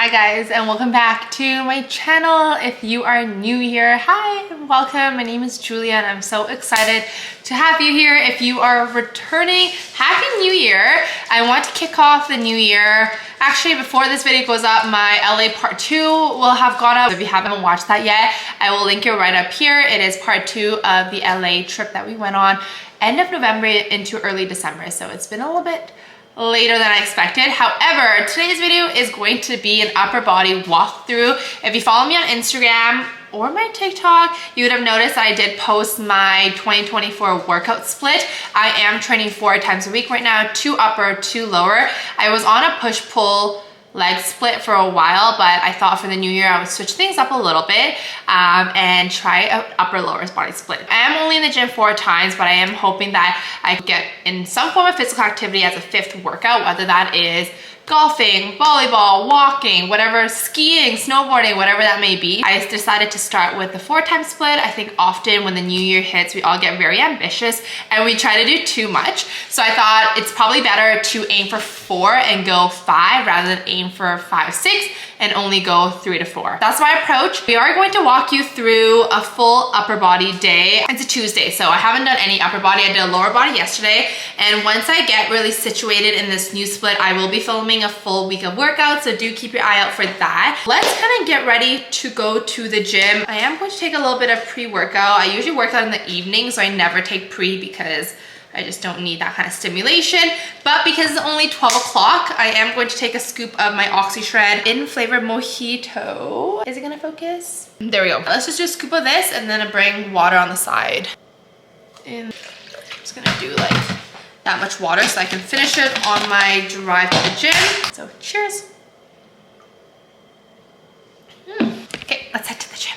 Hi guys, and welcome back to my channel. If you are new here, hi, welcome. My name is Julia and I'm so excited to have you here. If you are returning, Happy New Year. I want to kick off the new year. Actually, before this video goes up, my LA part 2 will have gone up. If you haven't watched that yet, I will link it right up here. It is part 2 of the LA trip that we went on end of November into early December. So it's been a little bit later than I expected. However, today's video is going to be an upper body walkthrough. If you follow me on Instagram or my TikTok, you would have noticed that I did post my 2024 workout split. I am training 4 times a week right now, 2 upper, 2 lower. I was on a push-pull leg split for a while, but I thought for the new year I would switch things up a little bit and try an upper lower body split. I am only in the gym 4 times, but I am hoping that I could get in some form of physical activity as a 5th workout, whether that is golfing, volleyball, walking, whatever, skiing, snowboarding, whatever that may be. I decided to start with the 4-time split. I think often when the new year hits, we all get very ambitious and we try to do too much. So I thought it's probably better to aim for 4 and go 5 rather than aim for 5, 6 and only go 3 to 4. That's my approach. We are going to walk you through a full upper body day. It's a Tuesday, so I haven't done any upper body. I did a lower body yesterday. And once I get really situated in this new split, I will be filming a full week of workouts, so do keep your eye out for that. Let's kind of get ready to go to the gym. I am going to take a little bit of pre-workout. I usually work out in the evening, so I never take pre because I just don't need that kind of stimulation. But because it's only 12 o'clock, I am going to take a scoop of my OxyShred in flavor mojito. Is it gonna focus? There we go. Let's just do a scoop of this and then bring water on the side. And I'm just gonna do like that much water so I can finish it on my drive to the gym. So cheers. Okay, let's head to the gym.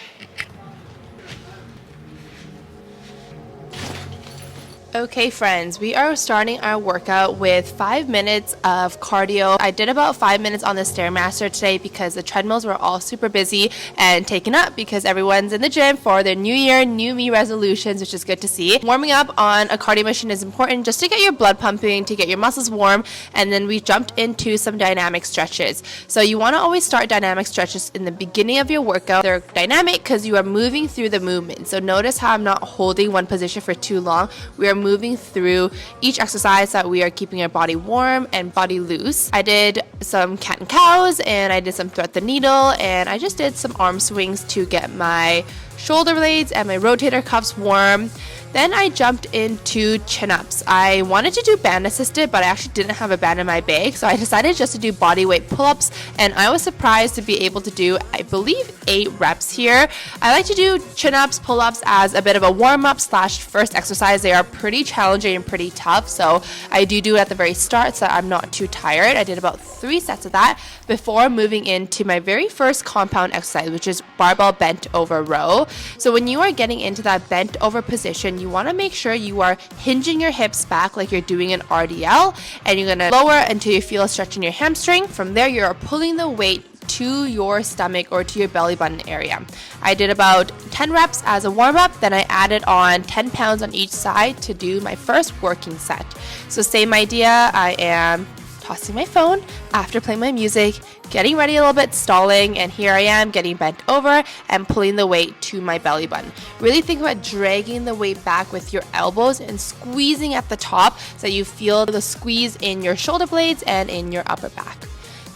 Okay friends, we are starting our workout with 5 minutes of cardio. I did about 5 minutes on the Stairmaster today because the treadmills were all super busy and taken up because everyone's in the gym for their new year, new me resolutions, which is good to see. Warming up on a cardio machine is important just to get your blood pumping, to get your muscles warm, and then we jumped into some dynamic stretches. So you want to always start dynamic stretches in the beginning of your workout. They're dynamic because you are moving through the movement. So notice how I'm not holding one position for too long. We are moving through each exercise that we are keeping our body warm and body loose. I did some cat and cows and I did some thread the needle and I just did some arm swings to get my shoulder blades and my rotator cuffs warm. Then I jumped into chin-ups. I wanted to do band assisted, but I actually didn't have a band in my bag, so I decided just to do body weight pull-ups, and I was surprised to be able to do, I believe, 8 reps here. I like to do chin-ups, pull-ups as a bit of a warm-up slash first exercise. They are pretty challenging and pretty tough, so I do it at the very start so I'm not too tired. I did about 3 sets of that before moving into my very first compound exercise, which is barbell bent over row. So when you are getting into that bent over position, you want to make sure you are hinging your hips back like you're doing an RDL, and you're going to lower until you feel a stretch in your hamstring. From there, you're pulling the weight to your stomach or to your belly button area. I did about 10 reps as a warm-up, then I added on 10 pounds on each side to do my first working set. So same idea, I am tossing my phone after playing my music, getting ready a little bit, stalling, and here I am getting bent over and pulling the weight to my belly button. Really think about dragging the weight back with your elbows and squeezing at the top so you feel the squeeze in your shoulder blades and in your upper back.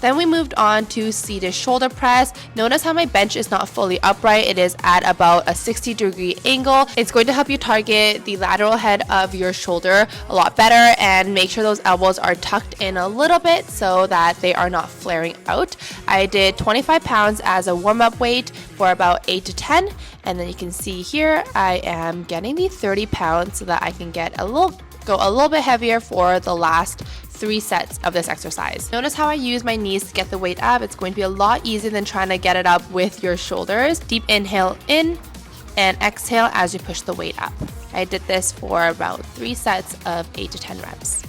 Then we moved on to seated shoulder press. Notice how my bench is not fully upright. It is at about a 60-degree angle. It's going to help you target the lateral head of your shoulder a lot better and make sure those elbows are tucked in a little bit so that they are not flaring out. I did 25 pounds as a warm-up weight for about 8 to 10, and then you can see here I am getting the 30 pounds so that I can go a little bit heavier for the last 3 sets of this exercise. Notice how I use my knees to get the weight up. It's going to be a lot easier than trying to get it up with your shoulders. Deep inhale in and exhale as you push the weight up. I did this for about 3 sets of 8 to 10 reps.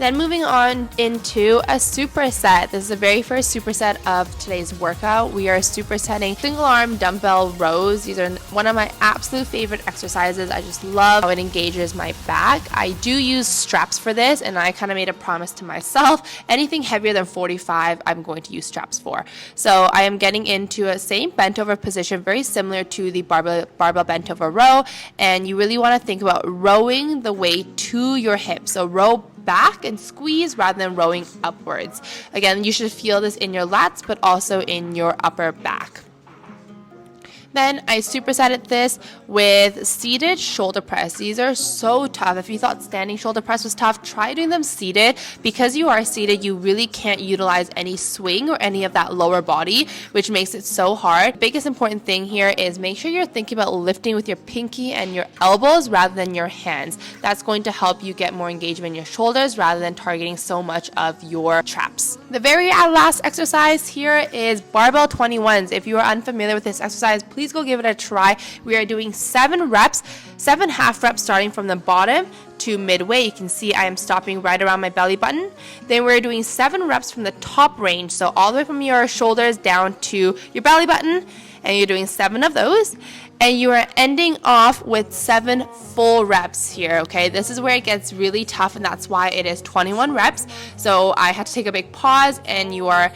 Then moving on into a superset. This is the very first superset of today's workout. We are supersetting single arm dumbbell rows. These are one of my absolute favorite exercises. I just love how it engages my back. I do use straps for this, and I kind of made a promise to myself, anything heavier than 45 I'm going to use straps for. So I am getting into a same bent over position, very similar to the barbell bent over row, and you really want to think about rowing the weight to your hips. So row back and squeeze rather than rowing upwards. Again, you should feel this in your lats, but also in your upper back. Then I supersetted this with seated shoulder press. These are so tough. If you thought standing shoulder press was tough, try doing them seated. Because you are seated, you really can't utilize any swing or any of that lower body, which makes it so hard. The biggest important thing here is make sure you're thinking about lifting with your pinky and your elbows rather than your hands. That's going to help you get more engagement in your shoulders rather than targeting so much of your traps. The very last exercise here is barbell 21s. If you are unfamiliar with this exercise, please go give it a try. We are doing 7 half reps starting from the bottom to midway. You can see I am stopping right around my belly button. Then we're doing 7 reps from the top range, so all the way from your shoulders down to your belly button, and you're doing 7 of those. And you are ending off with 7 full reps here, okay? This is where it gets really tough, and that's why it is 21 reps. So I had to take a big pause, and you are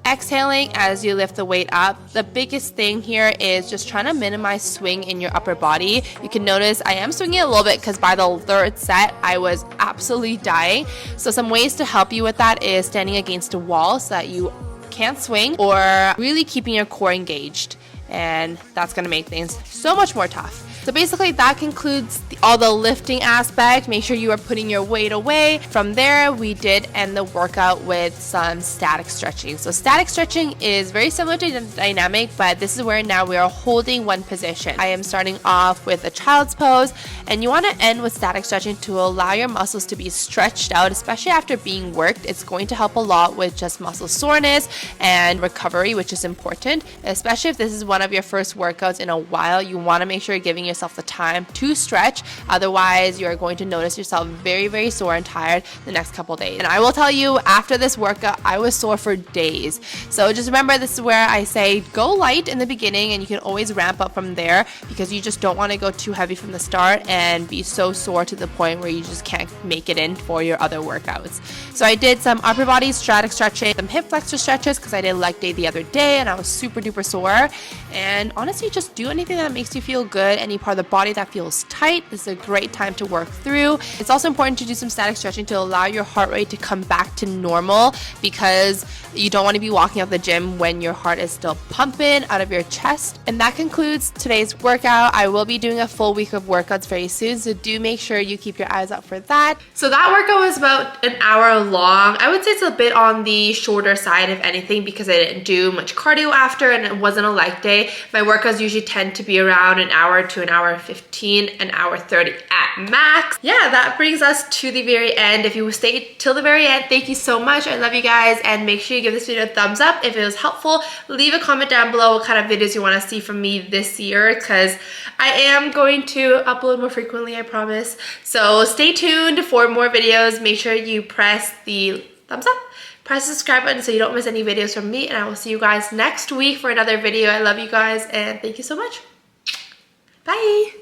exhaling as you lift the weight up. The biggest thing here is just trying to minimize swing in your upper body. You can notice I am swinging a little bit because by the 3rd set, I was absolutely dying. So some ways to help you with that is standing against a wall so that you can't swing, or really keeping your core engaged. And that's going to make things so much more tough. So basically that concludes all the lifting aspect. Make sure you are putting your weight away. From there, we did end the workout with some static stretching. So static stretching is very similar to dynamic, but this is where now we are holding one position. I am starting off with a child's pose, and you want to end with static stretching to allow your muscles to be stretched out, especially after being worked. It's going to help a lot with just muscle soreness and recovery, which is important, especially if this is one of your first workouts in a while. You want to make sure you're giving yourself the time to stretch. Otherwise, you're going to notice yourself very, very sore and tired the next couple days. And I will tell you, after this workout, I was sore for days. So just remember, this is where I say go light in the beginning, and you can always ramp up from there, because you just don't want to go too heavy from the start and be so sore to the point where you just can't make it in for your other workouts. So I did some upper body static stretching, some hip flexor stretches, because I did leg day the other day and I was super duper sore. And honestly, just do anything that makes you feel good. Any part of the body that feels tight, this is a great time to work through. It's also important to do some static stretching to allow your heart rate to come back to normal, because you don't want to be walking out the gym when your heart is still pumping out of your chest. And that concludes today's workout. I will be doing a full week of workouts very soon, so do make sure you keep your eyes out for that. So that workout was about an hour long. I would say it's a bit on the shorter side, if anything, because I didn't do much cardio after and it wasn't a leg day. My workouts usually tend to be around an hour to an hour 15, an hour 30 at max. Yeah, that brings us to the very end. If you stayed till the very end, thank you so much. I love you guys, and make sure you give this video a thumbs up if it was helpful. Leave a comment down below what kind of videos you want to see from me this year, because I am going to upload more frequently, I promise. So stay tuned for more videos. Make sure you press the thumbs up, press the subscribe button so you don't miss any videos from me, and I will see you guys next week for another video. I love you guys, and thank you so much. Bye.